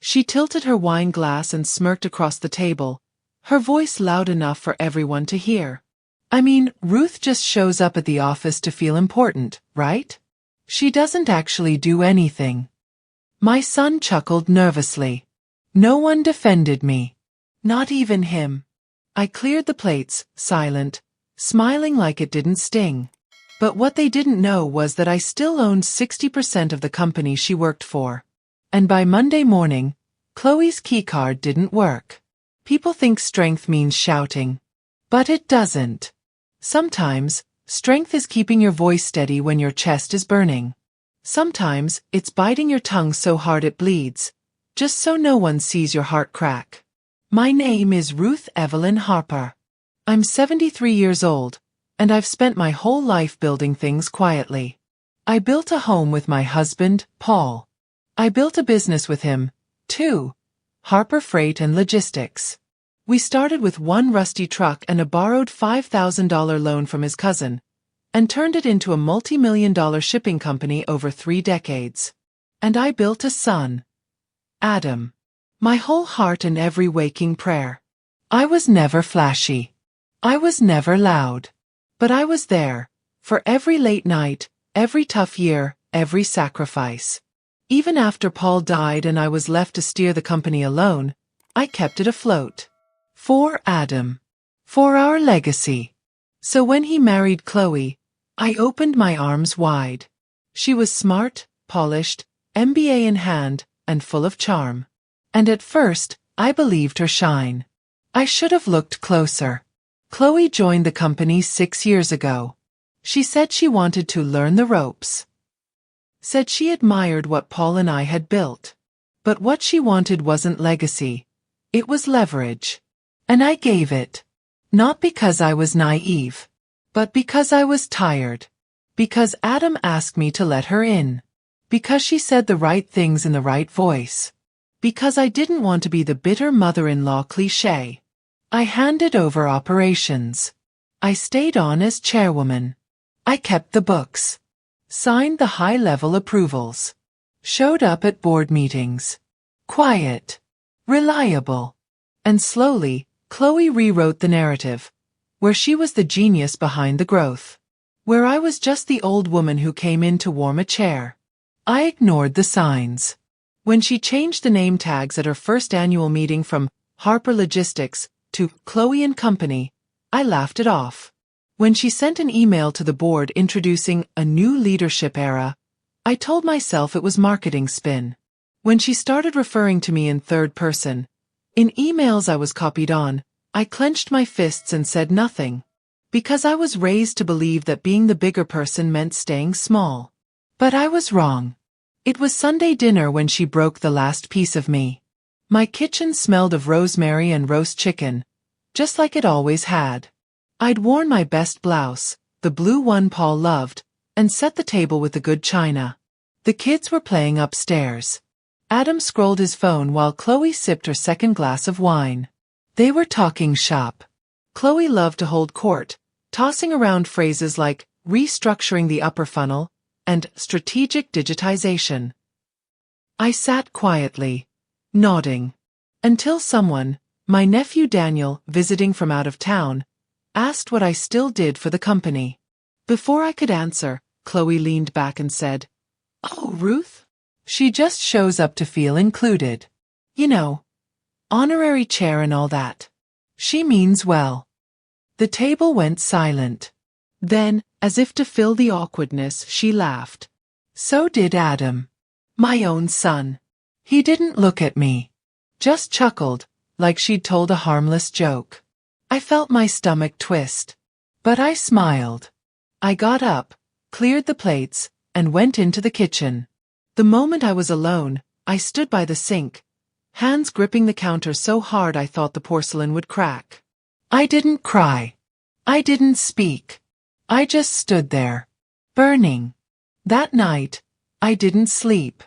She tilted her wine glass and smirked across the table, her voice loud enough for everyone to hear. I mean, Ruth just shows up at the office to feel important, right? She doesn't actually do anything. My son chuckled nervously. No one defended me. Not even him. I cleared the plates, silent, smiling like it didn't sting. But what they didn't know was that I still owned 60% of the company she worked for. And by Monday morning, Chloe's keycard didn't work. People think strength means shouting. But it doesn't. Sometimes, strength is keeping your voice steady when your chest is burning. Sometimes, it's biting your tongue so hard it bleeds, just so no one sees your heart crack. My name is Ruth Evelyn Harper. I'm 73 years old, and I've spent my whole life building things quietly. I built a home with my husband, Paul. I built a business with him, too, Harper Freight and Logistics. We started with one rusty truck and a borrowed $5,000 loan from his cousin, and turned it into a multi-million-dollar shipping company over 3 decades. And I built a son, Adam. My whole heart and every waking prayer. I was never flashy. I was never loud. But I was there, for every late night, every tough year, every sacrifice. Even after Paul died and I was left to steer the company alone, I kept it afloat. For Adam. For our legacy. So when he married Chloe, I opened my arms wide. She was smart, polished, MBA in hand, and full of charm. And at first, I believed her shine. I should have looked closer. Chloe joined the company 6 years ago. She said she wanted to learn the ropes. Said she admired what Paul and I had built. But what she wanted wasn't legacy. It was leverage. And I gave it. Not because I was naive. But because I was tired. Because Adam asked me to let her in. Because she said the right things in the right voice. Because I didn't want to be the bitter mother-in-law cliché. I handed over operations. I stayed on as chairwoman. I kept the books. Signed the high-level approvals. Showed up at board meetings. Quiet. Reliable. And slowly, Chloe rewrote the narrative. Where she was the genius behind the growth. Where I was just the old woman who came in to warm a chair. I ignored the signs. When she changed the name tags at her first annual meeting from Harper Logistics to Chloe and Company, I laughed it off. When she sent an email to the board introducing a new leadership era, I told myself it was marketing spin. When she started referring to me in third person, in emails I was copied on, I clenched my fists and said nothing. Because I was raised to believe that being the bigger person meant staying small. But I was wrong. It was Sunday dinner when she broke the last piece of me. My kitchen smelled of rosemary and roast chicken, just like it always had. I'd worn my best blouse, the blue one Paul loved, and set the table with the good china. The kids were playing upstairs. Adam scrolled his phone while Chloe sipped her second glass of wine. They were talking shop. Chloe loved to hold court, tossing around phrases like restructuring the upper funnel and strategic digitization. I sat quietly, nodding, until someone, my nephew Daniel, visiting from out of town, asked what I still did for the company. Before I could answer, Chloe leaned back and said, "Oh, Ruth? She just shows up to feel included. You know, honorary chair and all that. She means well." The table went silent. Then, as if to fill the awkwardness, she laughed. So did Adam. My own son. He didn't look at me. Just chuckled, like she'd told a harmless joke. I felt my stomach twist. But I smiled. I got up, cleared the plates, and went into the kitchen. The moment I was alone, I stood by the sink, hands gripping the counter so hard I thought the porcelain would crack. I didn't cry. I didn't speak. I just stood there, burning. That night, I didn't sleep.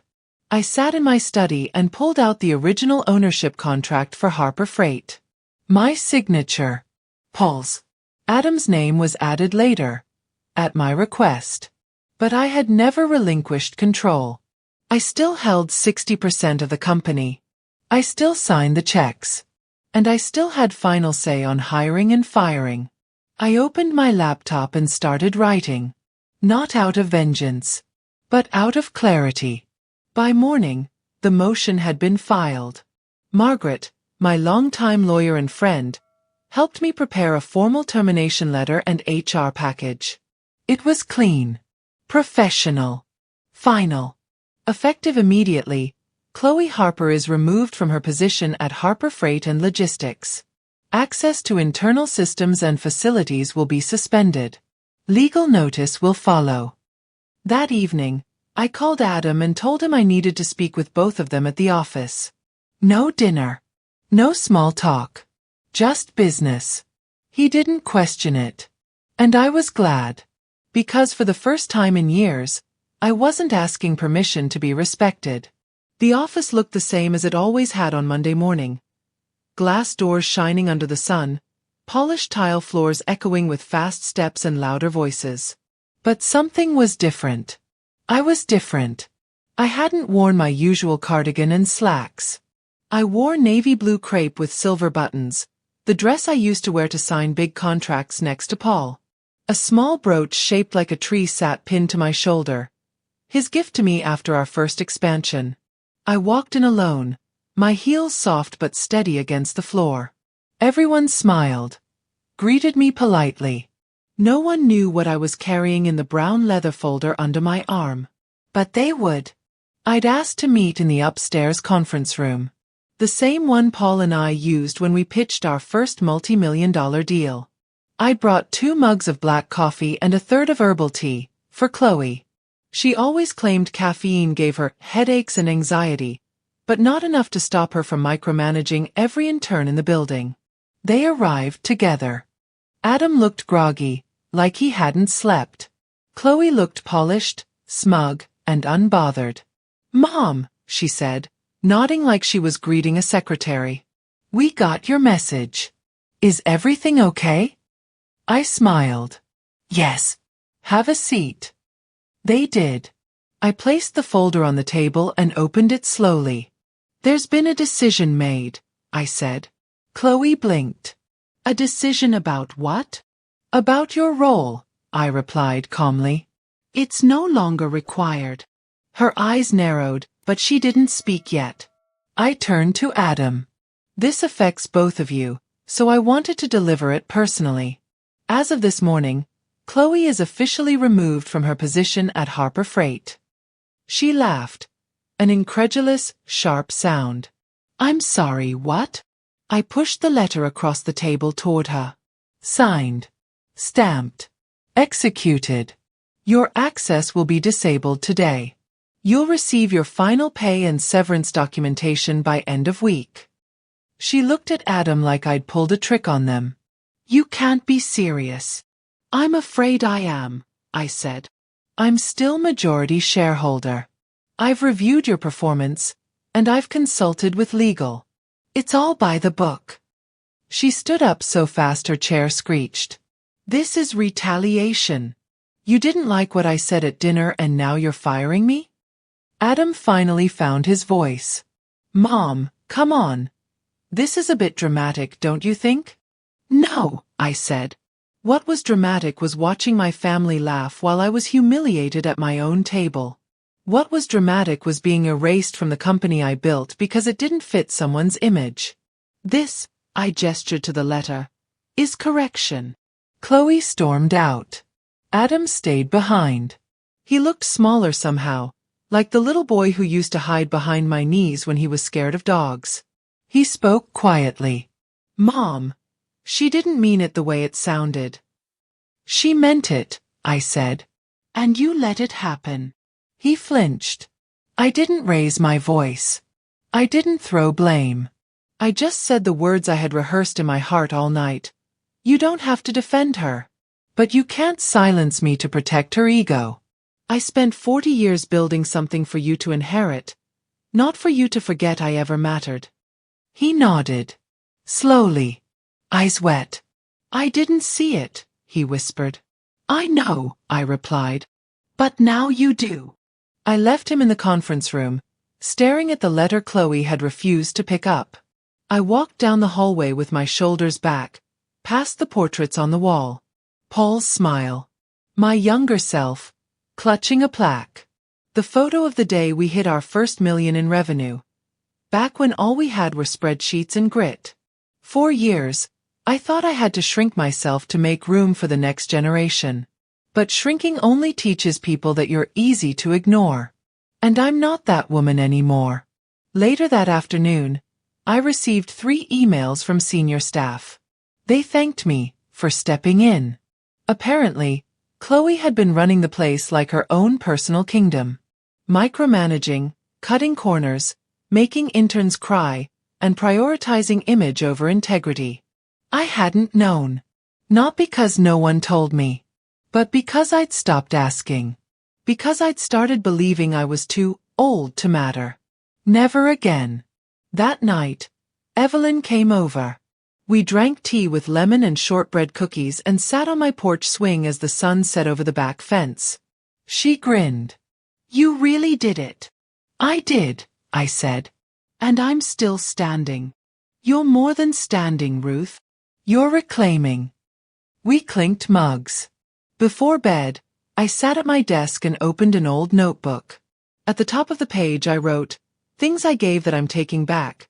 I sat in my study and pulled out the original ownership contract for Harper Freight. My signature. Paul's. Adam's name was added later, at my request. But I had never relinquished control. I still held 60% of the company. I still signed the checks. And I still had final say on hiring and firing. I opened my laptop and started writing. Not out of vengeance, but out of clarity. By morning, the motion had been filed. Margaret, my longtime lawyer and friend, helped me prepare a formal termination letter and HR package. It was clean, professional, final. Effective immediately, Chloe Harper is removed from her position at Harper Freight and Logistics. Access to internal systems and facilities will be suspended. Legal notice will follow. That evening, I called Adam and told him I needed to speak with both of them at the office. No dinner. No small talk. Just business. He didn't question it. And I was glad. Because for the first time in years, I wasn't asking permission to be respected. The office looked the same as it always had on Monday morning. Glass doors shining under the sun, polished tile floors echoing with fast steps and louder voices. But something was different. I was different. I hadn't worn my usual cardigan and slacks. I wore navy blue crepe with silver buttons, the dress I used to wear to sign big contracts next to Paul. A small brooch shaped like a tree sat pinned to my shoulder. His gift to me after our first expansion. I walked in alone, my heels soft but steady against the floor. Everyone smiled, greeted me politely. No one knew what I was carrying in the brown leather folder under my arm. But they would. I'd asked to meet in the upstairs conference room. The same one Paul and I used when we pitched our first multi-million-dollar deal. I'd brought 2 mugs of black coffee and a third of herbal tea, for Chloe. She always claimed caffeine gave her headaches and anxiety, but not enough to stop her from micromanaging every intern in the building. They arrived together. Adam looked groggy, like he hadn't slept. Chloe looked polished, smug, and unbothered. "Mom," she said, nodding like she was greeting a secretary. "We got your message. Is everything okay?" I smiled. "Yes. Have a seat." They did. I placed the folder on the table and opened it slowly. "There's been a decision made," I said. Chloe blinked. "A decision about what?" "About your role," I replied calmly. "It's no longer required." Her eyes narrowed, but she didn't speak yet. I turned to Adam. "This affects both of you, so I wanted to deliver it personally. As of this morning, Chloe is officially removed from her position at Harper Freight." She laughed, an incredulous, sharp sound. "I'm sorry, what?" I pushed the letter across the table toward her. Signed. Stamped. Executed. Your access will be disabled today. You'll receive your final pay and severance documentation by end of week. She looked at Adam like I'd pulled a trick on them. "You can't be serious." "I'm afraid I am," I said. "I'm still majority shareholder. I've reviewed your performance, and I've consulted with legal. It's all by the book." She stood up so fast her chair screeched. "This is retaliation. You didn't like what I said at dinner and now you're firing me?" Adam finally found his voice. "Mom, come on. This is a bit dramatic, don't you think?" "No," I said. What was dramatic was watching my family laugh while I was humiliated at my own table. What was dramatic was being erased from the company I built because it didn't fit someone's image. This, I gestured to the letter, is correction. Chloe stormed out. Adam stayed behind. He looked smaller somehow, like the little boy who used to hide behind my knees when he was scared of dogs. He spoke quietly. "Mom." She didn't mean it the way it sounded. "She meant it," I said. "And you let it happen." He flinched. I didn't raise my voice. I didn't throw blame. I just said the words I had rehearsed in my heart all night. "You don't have to defend her. But you can't silence me to protect her ego. I spent 40 years building something for you to inherit, not for you to forget I ever mattered." He nodded. Slowly. Eyes wet. "I didn't see it," he whispered. "I know," I replied. "But now you do." I left him in the conference room, staring at the letter Chloe had refused to pick up. I walked down the hallway with my shoulders back, past the portraits on the wall. Paul's smile. My younger self, clutching a plaque. The photo of the day we hit our first million in revenue. Back when all we had were spreadsheets and grit. 4 years, I thought I had to shrink myself to make room for the next generation. But shrinking only teaches people that you're easy to ignore. And I'm not that woman anymore. Later that afternoon, I received 3 emails from senior staff. They thanked me for stepping in. Apparently, Chloe had been running the place like her own personal kingdom. Micromanaging, cutting corners, making interns cry, and prioritizing image over integrity. I hadn't known. Not because no one told me, but because I'd stopped asking. Because I'd started believing I was too old to matter. Never again. That night, Evelyn came over. We drank tea with lemon and shortbread cookies and sat on my porch swing as the sun set over the back fence. She grinned. "You really did it." "I did," I said. "And I'm still standing." "You're more than standing, Ruth. You're reclaiming." We clinked mugs. Before bed, I sat at my desk and opened an old notebook. At the top of the page I wrote, "Things I gave that I'm taking back.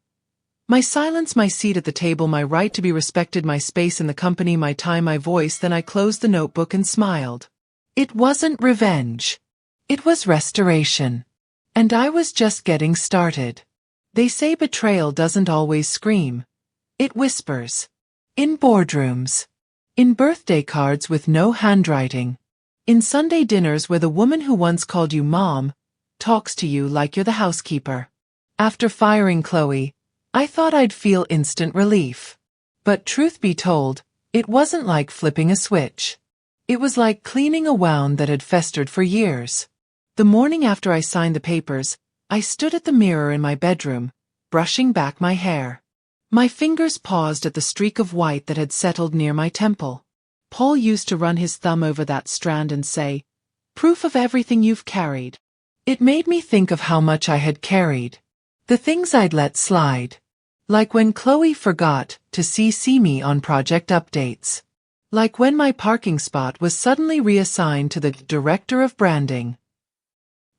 My silence, my seat at the table, my right to be respected, my space in the company, my time, my voice." Then I closed the notebook and smiled. It wasn't revenge. It was restoration. And I was just getting started. They say betrayal doesn't always scream. It whispers. In boardrooms. In birthday cards with no handwriting. In Sunday dinners where the woman who once called you mom talks to you like you're the housekeeper. After firing Chloe, I thought I'd feel instant relief. But truth be told, it wasn't like flipping a switch. It was like cleaning a wound that had festered for years. The morning after I signed the papers, I stood at the mirror in my bedroom, brushing back my hair. My fingers paused at the streak of white that had settled near my temple. Paul used to run his thumb over that strand and say, "Proof of everything you've carried." It made me think of how much I had carried. The things I'd let slide. Like when Chloe forgot to CC me on project updates. Like when my parking spot was suddenly reassigned to the director of branding.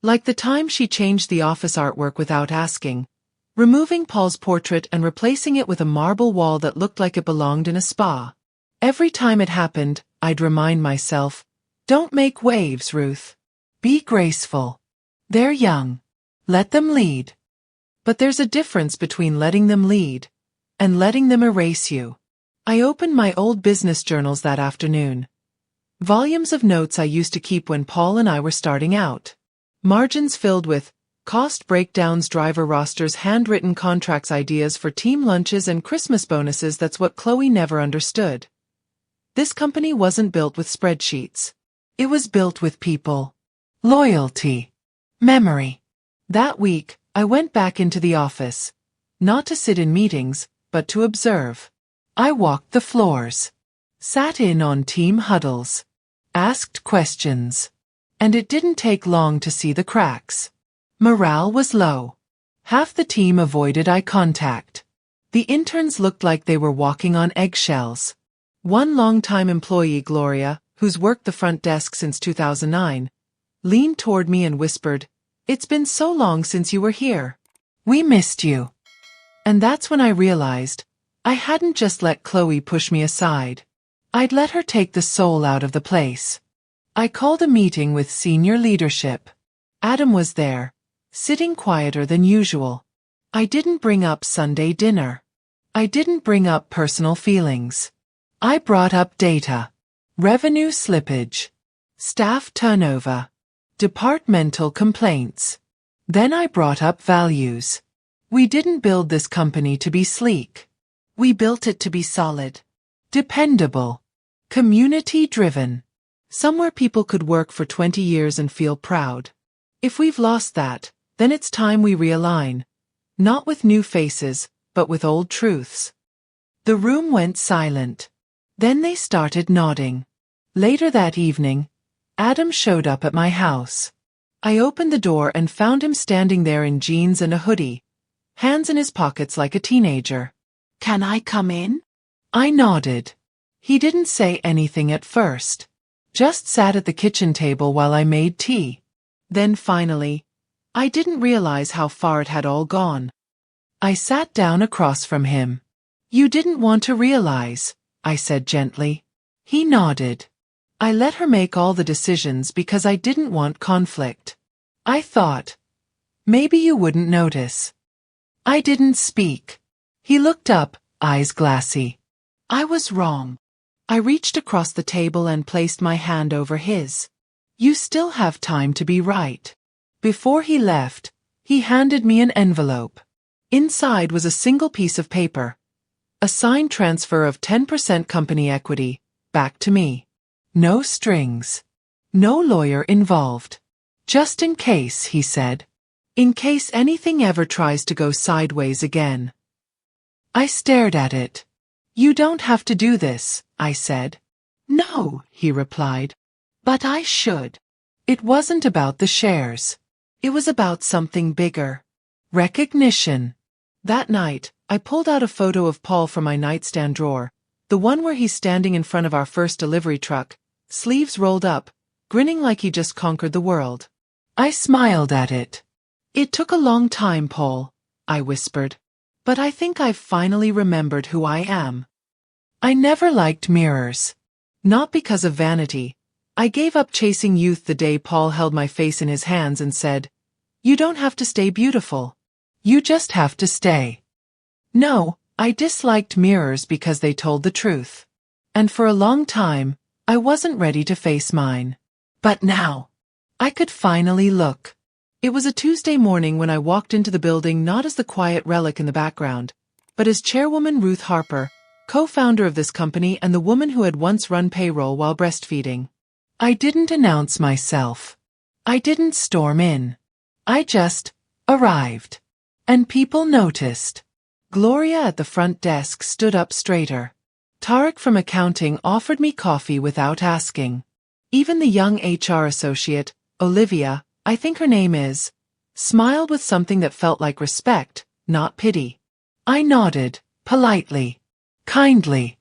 Like the time she changed the office artwork without asking, removing Paul's portrait and replacing it with a marble wall that looked like it belonged in a spa. Every time it happened, I'd remind myself, "Don't make waves, Ruth. Be graceful. They're young. Let them lead." But there's a difference between letting them lead and letting them erase you. I opened my old business journals that afternoon. Volumes of notes I used to keep when Paul and I were starting out. Margins filled with cost breakdowns, driver rosters, handwritten contracts, ideas for team lunches and Christmas bonuses. That's what Chloe never understood. This company wasn't built with spreadsheets. It was built with people. Loyalty. Memory. That week, I went back into the office. Not to sit in meetings, but to observe. I walked the floors. Sat in on team huddles. Asked questions. And it didn't take long to see the cracks. Morale was low. Half the team avoided eye contact. The interns looked like they were walking on eggshells. One longtime employee, Gloria, who's worked the front desk since 2009, leaned toward me and whispered, "It's been so long since you were here. We missed you." And that's when I realized I hadn't just let Chloe push me aside. I'd let her take the soul out of the place. I called a meeting with senior leadership. Adam was there, sitting quieter than usual. I didn't bring up Sunday dinner. I didn't bring up personal feelings. I brought up data. Revenue slippage. Staff turnover. Departmental complaints. Then I brought up values. We didn't build this company to be sleek. We built it to be solid. Dependable. Community-driven. Somewhere people could work for 20 years and feel proud. If we've lost that, then it's time we realign. Not with new faces, but with old truths. The room went silent. Then they started nodding. Later that evening, Adam showed up at my house. I opened the door and found him standing there in jeans and a hoodie, hands in his pockets like a teenager. "Can I come in?" I nodded. He didn't say anything at first. Just sat at the kitchen table while I made tea. Then finally, I didn't realize how far it had all gone. I sat down across from him. "You didn't want to realize," I said gently. He nodded. I let her make all the decisions because I didn't want conflict. I thought, maybe you wouldn't notice. I didn't speak. He looked up, eyes glassy. I was wrong. I reached across the table and placed my hand over his. "You still have time to be right." Before he left, he handed me an envelope. Inside was a single piece of paper. A signed transfer of 10% company equity, back to me. No strings. No lawyer involved. "Just in case," he said. "In case anything ever tries to go sideways again." I stared at it. "You don't have to do this," I said. "No," he replied. "But I should." It wasn't about the shares. It was about something bigger. Recognition. That night, I pulled out a photo of Paul from my nightstand drawer, the one where he's standing in front of our first delivery truck, sleeves rolled up, grinning like he just conquered the world. I smiled at it. "It took a long time, Paul," I whispered. "But I think I've finally remembered who I am." I never liked mirrors. Not because of vanity. I gave up chasing youth the day Paul held my face in his hands and said, "You don't have to stay beautiful. You just have to stay." No, I disliked mirrors because they told the truth. And for a long time, I wasn't ready to face mine. But now, I could finally look. It was a Tuesday morning when I walked into the building not as the quiet relic in the background, but as Chairwoman Ruth Harper, co-founder of this company and the woman who had once run payroll while breastfeeding. I didn't announce myself. I didn't storm in. I just arrived. And people noticed. Gloria at the front desk stood up straighter. Tarek from accounting offered me coffee without asking. Even the young HR associate, Olivia, I think her name is, smiled with something that felt like respect, not pity. I nodded, politely, kindly.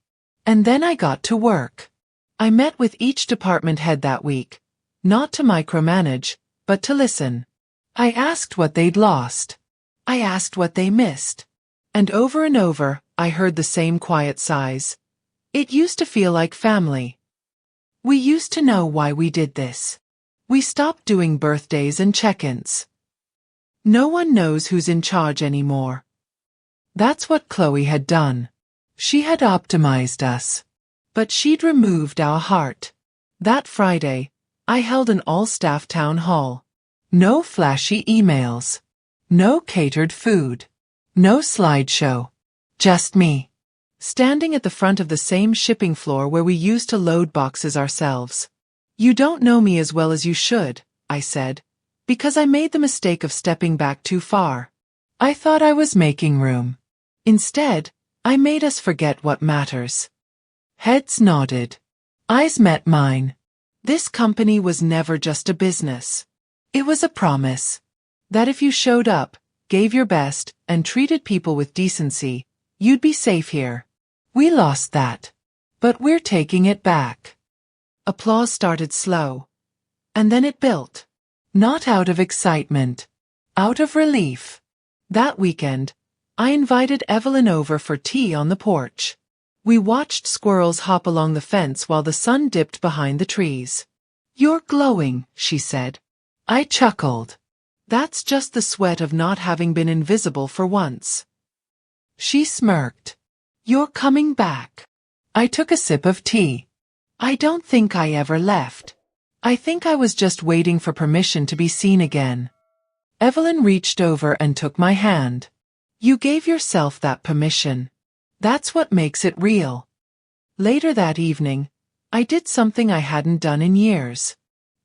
And then I got to work. I met with each department head that week, not to micromanage, but to listen. I asked what they'd lost. I asked what they missed. And over, I heard the same quiet sighs. It used to feel like family. We used to know why we did this. We stopped doing birthdays and check-ins. No one knows who's in charge anymore. That's what Chloe had done. She had optimized us. But she'd removed our heart. That Friday, I held an all-staff town hall. No flashy emails. No catered food. No slideshow. Just me. Standing at the front of the same shipping floor where we used to load boxes ourselves. "You don't know me as well as you should," I said, because I made the mistake of stepping back too far. I thought I was making room. Instead, I made us forget what matters. Heads nodded. Eyes met mine. This company was never just a business. It was a promise. That if you showed up, gave your best, and treated people with decency, you'd be safe here. We lost that. But we're taking it back. Applause started slow. And then it built. Not out of excitement. Out of relief. That weekend, I invited Evelyn over for tea on the porch. We watched squirrels hop along the fence while the sun dipped behind the trees. "You're glowing," she said. I chuckled. That's just the sweat of not having been invisible for once. She smirked. "You're coming back." I took a sip of tea. I don't think I ever left. I think I was just waiting for permission to be seen again. Evelyn reached over and took my hand. "You gave yourself that permission. That's what makes it real." Later that evening, I did something I hadn't done in years.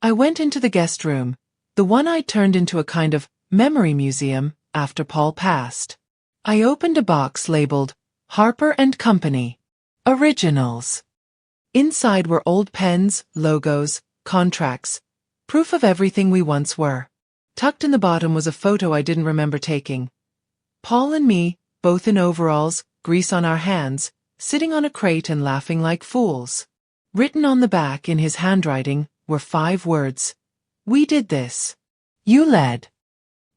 I went into the guest room, the one I turned into a kind of memory museum after Paul passed. I opened a box labeled Harper & Company. Originals. Inside were old pens, logos, contracts, Proof of everything we once were. Tucked in the bottom was a photo I didn't remember taking. Paul and me, both in overalls, grease on our hands, sitting on a crate and laughing like fools. Written on the back in his handwriting were 5 words. We did this. You led.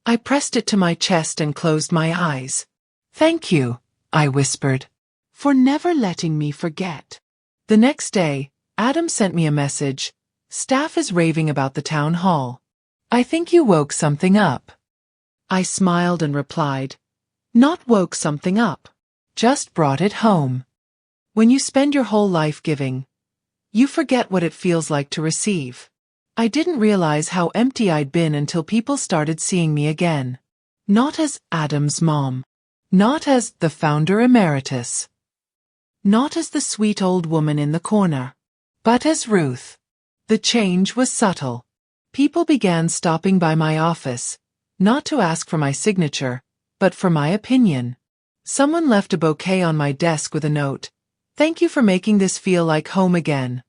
I pressed it to my chest and closed my eyes. Thank you, I whispered, for never letting me forget. The next day, Adam sent me a message. Staff is raving about the town hall. I think you woke something up. I smiled and replied, not woke something up. Just brought it home. When you spend your whole life giving, you forget what it feels like to receive. I didn't realize how empty I'd been until people started seeing me again. Not as Adam's mom. Not as the founder emeritus. Not as the sweet old woman in the corner. But as Ruth. The change was subtle. People began stopping by my office, not to ask for my signature, but for my opinion. Someone left a bouquet on my desk with a note. Thank you for making this feel like home again.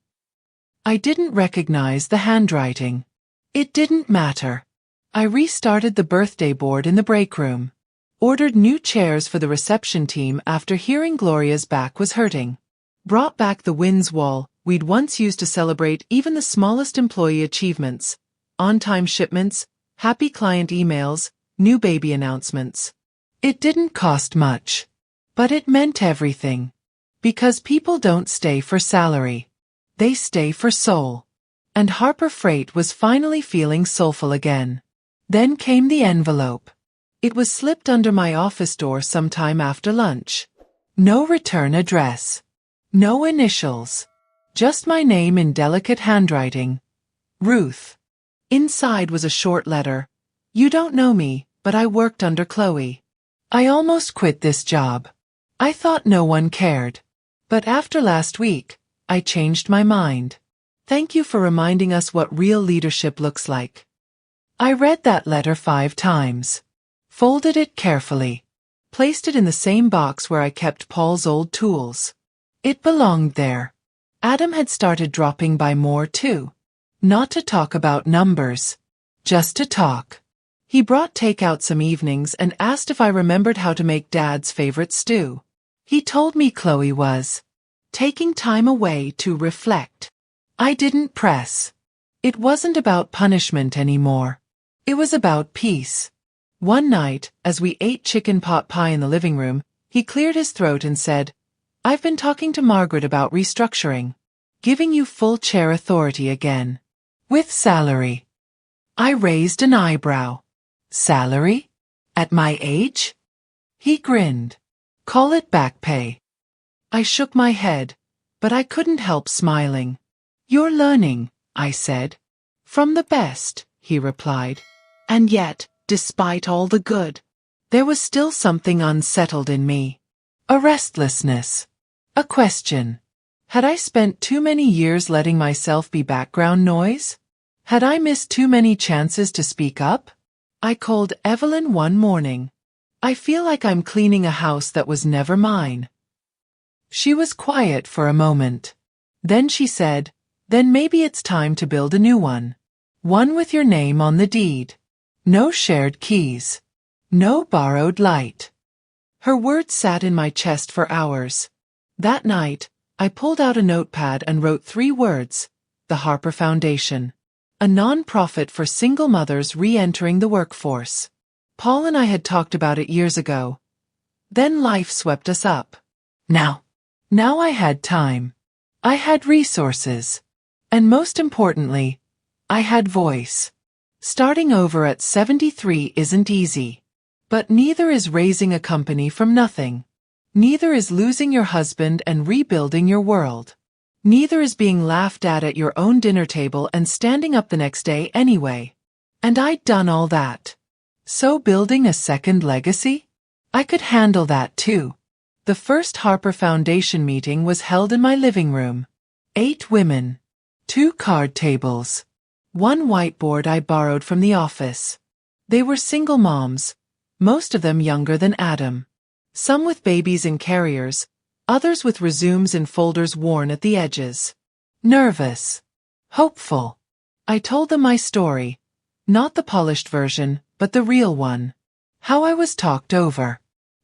I didn't recognize the handwriting. It didn't matter. I restarted the birthday board in the break room. Ordered new chairs for the reception team after hearing Gloria's back was hurting. Brought back the wins wall we'd once used to celebrate even the smallest employee achievements. On-time shipments, happy client emails, new baby announcements. It didn't cost much. But it meant everything. Because people don't stay for salary. They stay for soul. And Harper Freight was finally feeling soulful again. Then came the envelope. It was slipped under my office door sometime after lunch. No return address. No initials. Just my name in delicate handwriting. Ruth. Inside was a short letter. You don't know me, but I worked under Chloe. I almost quit this job. I thought no one cared. But after last week, I changed my mind. Thank you for reminding us what real leadership looks like. I read that letter 5 times. Folded it carefully. Placed it in the same box where I kept Paul's old tools. It belonged there. Adam had started dropping by more too. Not to talk about numbers. Just to talk. He brought takeout some evenings and asked if I remembered how to make Dad's favorite stew. He told me Chloe was taking time away to reflect. I didn't press. It wasn't about punishment anymore. It was about peace. One night, as we ate chicken pot pie in the living room, he cleared his throat and said, I've been talking to Margaret about restructuring. Giving you full chair authority again. With salary. I raised an eyebrow. Salary? At my age? He grinned. Call it back pay. I shook my head, but I couldn't help smiling. You're learning, I said. From the best, he replied. And yet, despite all the good, there was still something unsettled in me. A restlessness. A question. Had I spent too many years letting myself be background noise? Had I missed too many chances to speak up? I called Evelyn one morning. I feel like I'm cleaning a house that was never mine. She was quiet for a moment. Then she said, then maybe it's time to build a new one. One with your name on the deed. No shared keys. No borrowed light. Her words sat in my chest for hours. That night, I pulled out a notepad and wrote 3 words. The Harper Foundation. A non-profit for single mothers re-entering the workforce. Paul and I had talked about it years ago. Then life swept us up. Now I had time. I had resources. And most importantly, I had voice. Starting over at 73 isn't easy. But neither is raising a company from nothing. Neither is losing your husband and rebuilding your world. Neither is being laughed at your own dinner table and standing up the next day anyway. And I'd done all that. So building a second legacy? I could handle that too. The first Harper Foundation meeting was held in my living room. 8 women. 2 card tables. 1 whiteboard I borrowed from the office. They were single moms, most of them younger than Adam. Some with babies in carriers, others with resumes and folders worn at the edges. Nervous. Hopeful. I told them my story. Not the polished version, but the real one. How I was talked over,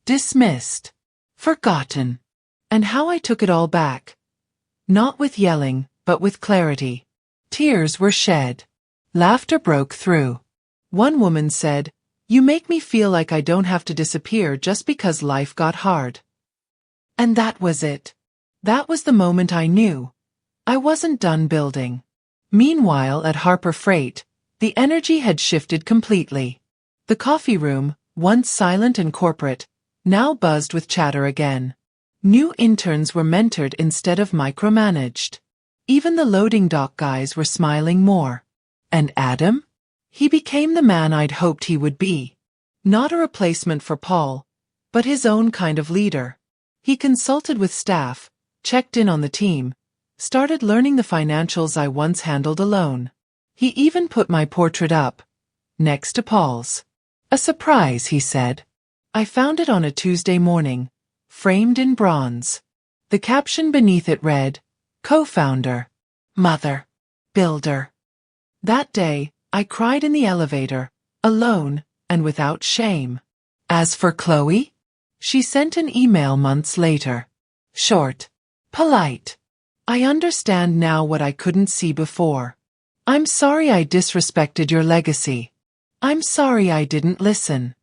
dismissed, forgotten, and how I took it all back. Not with yelling, but with clarity. Tears were shed. Laughter broke through. One woman said, "You make me feel like I don't have to disappear just because life got hard." And that was it. That was the moment I knew. I wasn't done building. Meanwhile, at Harper Freight, the energy had shifted completely. The coffee room, once silent and corporate, now buzzed with chatter again. New interns were mentored instead of micromanaged. Even the loading dock guys were smiling more. And Adam? He became the man I'd hoped he would be. Not a replacement for Paul, but his own kind of leader. He consulted with staff, checked in on the team, started learning the financials I once handled alone. He even put my portrait up, next to Paul's. "A surprise," he said. I found it on a Tuesday morning, framed in bronze. The caption beneath it read, "Co-founder, mother, builder." That day, I cried in the elevator, alone, and without shame. As for Chloe, she sent an email months later. Short, polite. "I understand now what I couldn't see before. I'm sorry I disrespected your legacy. I'm sorry I didn't listen.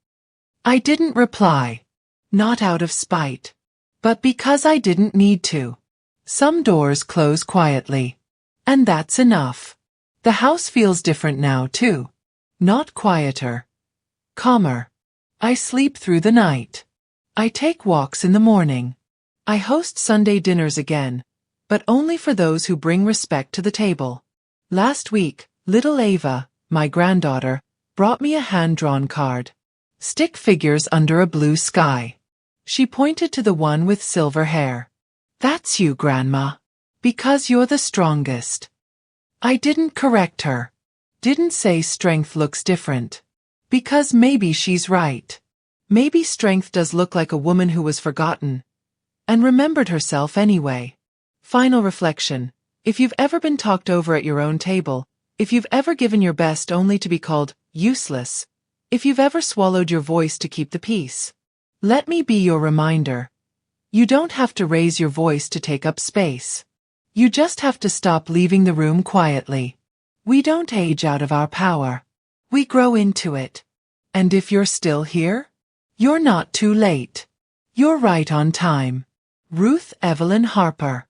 I didn't reply. Not out of spite, but because I didn't need to. Some doors close quietly. And that's enough. The house feels different now, too. Not quieter. Calmer. I sleep through the night. I take walks in the morning. I host Sunday dinners again, but only for those who bring respect to the table. Last week, little Ava, my granddaughter, brought me a hand-drawn card. Stick figures under a blue sky. She pointed to the one with silver hair. "That's you, Grandma. Because you're the strongest." I didn't correct her. Didn't say strength looks different. Because maybe she's right. Maybe strength does look like a woman who was forgotten and remembered herself anyway. Final reflection. If you've ever been talked over at your own table, if you've ever given your best only to be called useless, if you've ever swallowed your voice to keep the peace, let me be your reminder. You don't have to raise your voice to take up space. You just have to stop leaving the room quietly. We don't age out of our power. We grow into it. And if you're still here, you're not too late. You're right on time. Ruth Evelyn Harper.